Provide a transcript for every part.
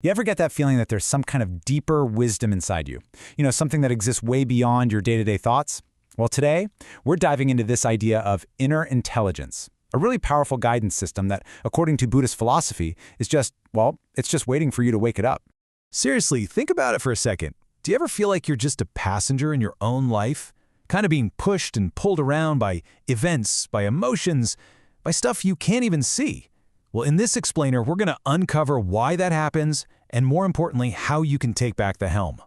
You ever get that feeling that there's some kind of deeper wisdom inside you? Something that exists way beyond your day-to-day thoughts? Well, today, we're diving into this idea of inner intelligence, a really powerful guidance system that, according to Buddhist philosophy, is it's just waiting for you to wake it up. Seriously, think about it for a second. Do you ever feel like you're just a passenger in your own life? Kind of being pushed and pulled around by events, by emotions, by stuff you can't even see? Well, in this explainer, we're going to uncover why that happens and, more importantly, how you can take back the helm.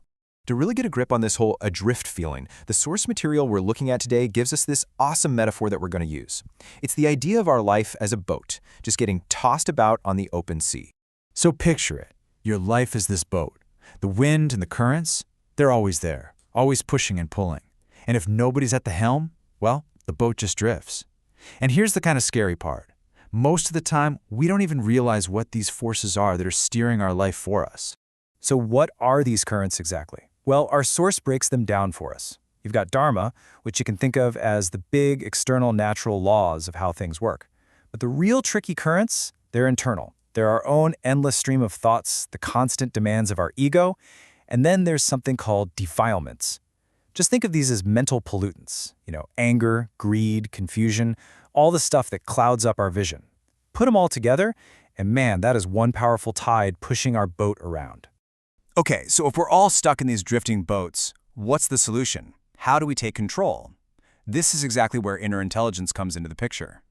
To really get a grip on this whole adrift feeling, the source material we're looking at today gives us this awesome metaphor that we're going to use. It's the idea of our life as a boat, just getting tossed about on the open sea. So picture it. Your life is this boat. The wind and the currents, they're always there, always pushing and pulling. And if nobody's at the helm, well, the boat just drifts. And here's the kind of scary part. Most of the time, we don't even realize what these forces are that are steering our life for us. So what are these currents exactly? Well, our source breaks them down for us. You've got Dharma, which you can think of as the big external natural laws of how things work. But the real tricky currents, they're internal. They're our own endless stream of thoughts, the constant demands of our ego, and then there's something called defilements. Just think of these as mental pollutants, anger, greed, confusion, all the stuff that clouds up our vision. Put them all together, and man, that is one powerful tide pushing our boat around. Okay, so if we're all stuck in these drifting boats, what's the solution? How do we take control? This is exactly where inner intelligence comes into the picture.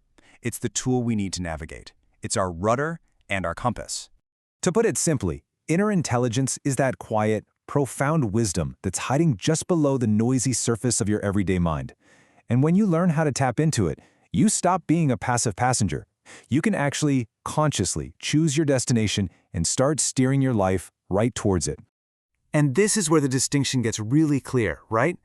It's the tool we need to navigate. It's our rudder and our compass. To put it simply, inner intelligence is that quiet, profound wisdom that's hiding just below the noisy surface of your everyday mind. And when you learn how to tap into it, you stop being a passive passenger. You can actually, consciously choose your destination and start steering your life right towards it. And this is where the distinction gets really clear, right?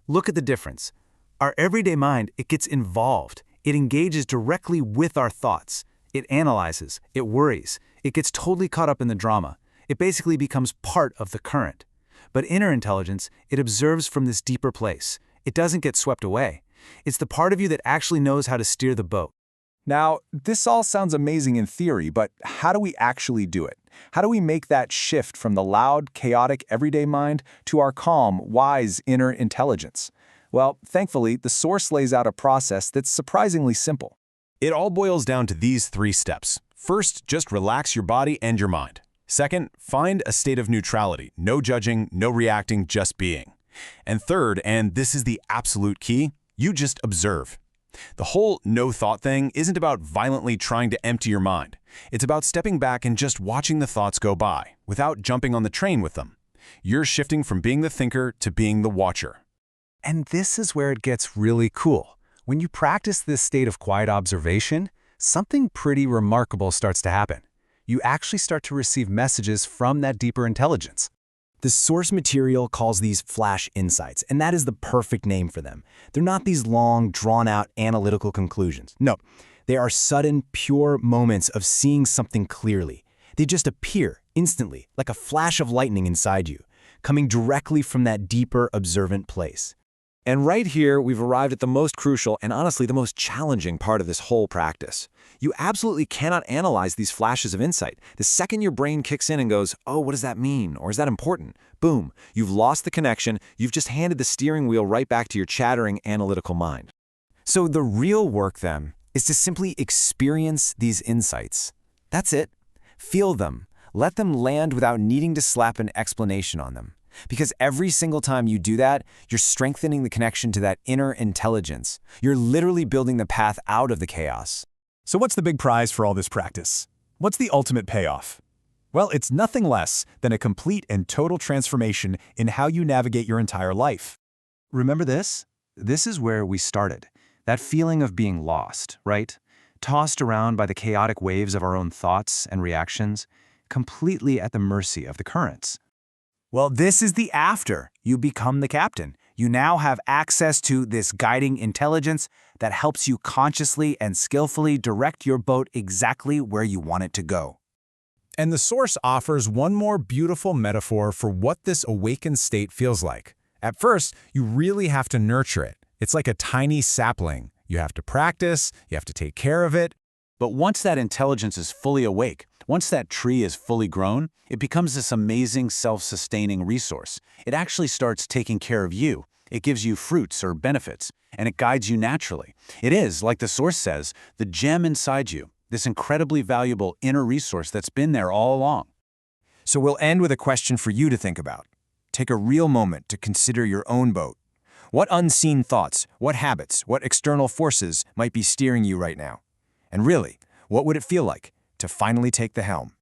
Look at the difference. Our everyday mind, it gets involved. It engages directly with our thoughts. It analyzes. It worries. It gets totally caught up in the drama. It basically becomes part of the current. But inner intelligence, it observes from this deeper place. It doesn't get swept away. It's the part of you that actually knows how to steer the boat. Now, this all sounds amazing in theory, but how do we actually do it? How do we make that shift from the loud, chaotic, everyday mind to our calm, wise inner intelligence? Well, thankfully, the source lays out a process that's surprisingly simple. It all boils down to these 3 steps. First, just relax your body and your mind. Second, find a state of neutrality. No judging, no reacting, just being. And third, and this is the absolute key, you just observe. The whole no-thought thing isn't about violently trying to empty your mind. It's about stepping back and just watching the thoughts go by, without jumping on the train with them. You're shifting from being the thinker to being the watcher. And this is where it gets really cool. When you practice this state of quiet observation, something pretty remarkable starts to happen. You actually start to receive messages from that deeper intelligence. The source material calls these flash insights, and that is the perfect name for them. They're not these long, drawn-out analytical conclusions. No, they are sudden, pure moments of seeing something clearly. They just appear instantly, like a flash of lightning inside you, coming directly from that deeper, observant place. And right here, we've arrived at the most crucial and honestly the most challenging part of this whole practice. You absolutely cannot analyze these flashes of insight. The second your brain kicks in and goes, oh, what does that mean? Or is that important? Boom, you've lost the connection. You've just handed the steering wheel right back to your chattering analytical mind. So the real work then is to simply experience these insights. That's it. Feel them. Let them land without needing to slap an explanation on them. Because every single time you do that, you're strengthening the connection to that inner intelligence. You're literally building the path out of the chaos. So what's the big prize for all this practice? What's the ultimate payoff? Well, it's nothing less than a complete and total transformation in how you navigate your entire life. Remember this? This is where we started. That feeling of being lost, right? Tossed around by the chaotic waves of our own thoughts and reactions, completely at the mercy of the currents. Well, this is the after. You become the captain. You now have access to this guiding intelligence that helps you consciously and skillfully direct your boat exactly where you want it to go. And the source offers one more beautiful metaphor for what this awakened state feels like. At first, you really have to nurture it. It's like a tiny sapling. You have to practice, you have to take care of it. But once that intelligence is fully awake, once that tree is fully grown, it becomes this amazing self-sustaining resource. It actually starts taking care of you. It gives you fruits or benefits, and it guides you naturally. It is, like the source says, the gem inside you, this incredibly valuable inner resource that's been there all along. So we'll end with a question for you to think about. Take a real moment to consider your own boat. What unseen thoughts, what habits, what external forces might be steering you right now? And really, what would it feel like to finally take the helm?